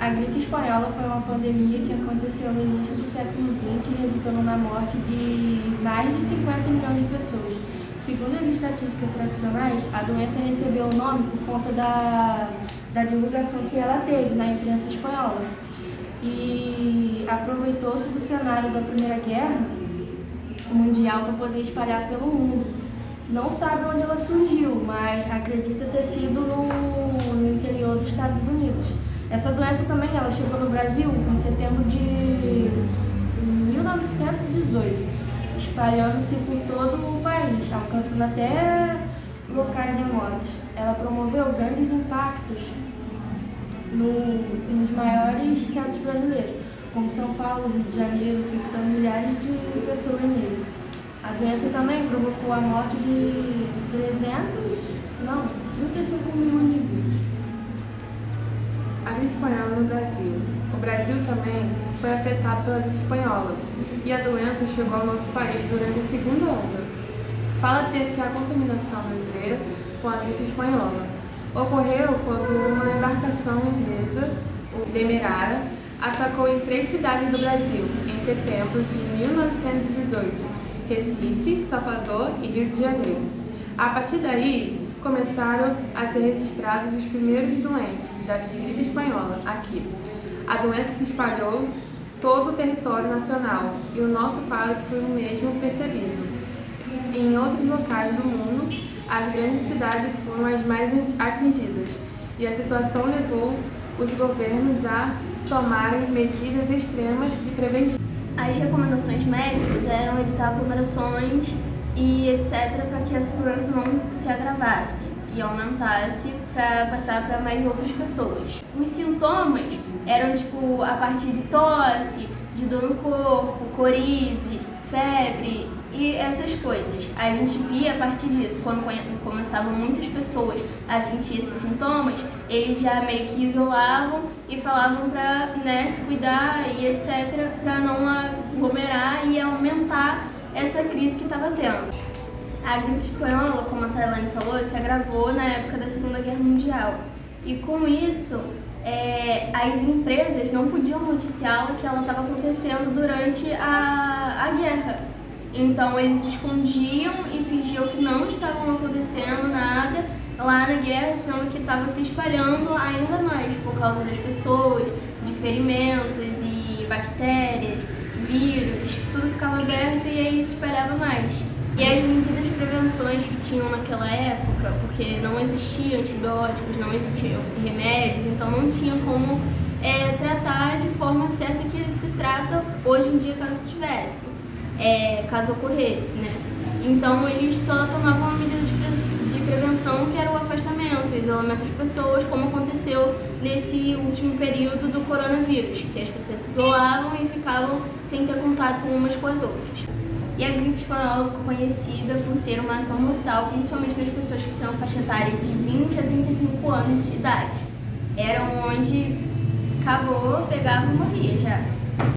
A gripe espanhola foi uma pandemia que aconteceu no início do século XX, resultando na morte de mais de 50 milhões de pessoas. Segundo as estatísticas tradicionais, a doença recebeu o nome por conta da divulgação que ela teve na imprensa espanhola. E aproveitou-se do cenário da Primeira Guerra Mundial para poder espalhar pelo mundo. Não sabe onde ela surgiu, mas acredita ter sido no interior dos Estados Unidos. Essa doença também ela chegou no Brasil em setembro de 1918, espalhando-se por todo o país, alcançando até locais remotos. Ela promoveu grandes impactos nos maiores centros brasileiros, como São Paulo, Rio de Janeiro, infectando milhares de pessoas nele. A doença também provocou a morte de 35 milhões de vírus. A gripe espanhola no Brasil. O Brasil também foi afetado pela gripe espanhola e a doença chegou ao nosso país durante a segunda onda. Fala-se que a contaminação brasileira com a gripe espanhola ocorreu quando uma embarcação inglesa, o Demerara, atacou em 3 cidades do Brasil em setembro de 1918, Recife, Salvador e Rio de Janeiro. A partir daí, começaram a ser registrados os primeiros doentes de gripe espanhola aqui. A doença se espalhou todo o território nacional e o nosso quadro foi o mesmo percebido. Em outros locais do mundo, as grandes cidades foram as mais atingidas e a situação levou os governos a tomarem medidas extremas de prevenção. As recomendações médicas eram evitar aglomerações e etc. para que essa doença não se agravasse e aumentasse para passar para mais outras pessoas. Os sintomas eram a partir de tosse, de dor no corpo, corize, febre e essas coisas. A gente via a partir disso, quando começavam muitas pessoas a sentir esses sintomas, eles já meio que isolavam e falavam para se cuidar e etc. para não aglomerar e aumentar essa crise que estava tendo. A gripe espanhola, como a Tailane falou, se agravou na época da Segunda Guerra Mundial. E com isso, as empresas não podiam noticiá-la que ela estava acontecendo durante a guerra. Então eles escondiam e fingiam que não estavam acontecendo nada lá na guerra, sendo que estava se espalhando ainda mais por causa das pessoas, de ferimentos e bactérias, vírus, tudo ficava aberto e aí se espalhava mais. E as medidas de prevenções que tinham naquela época, porque não existiam antibióticos, não existiam remédios, então não tinha como tratar de forma certa que se trata hoje em dia caso tivesse, caso ocorresse, né? Então eles só tomavam uma medida de prevenção que era o afastamento, o isolamento de pessoas, como aconteceu nesse último período do coronavírus, que as pessoas se isolavam e ficavam sem ter contato umas com as outras. E a gripe espanhola ficou conhecida por ter uma ação mortal, principalmente nas pessoas que tinham faixa etária de 20 a 35 anos de idade. Era onde acabou, pegava e morria já.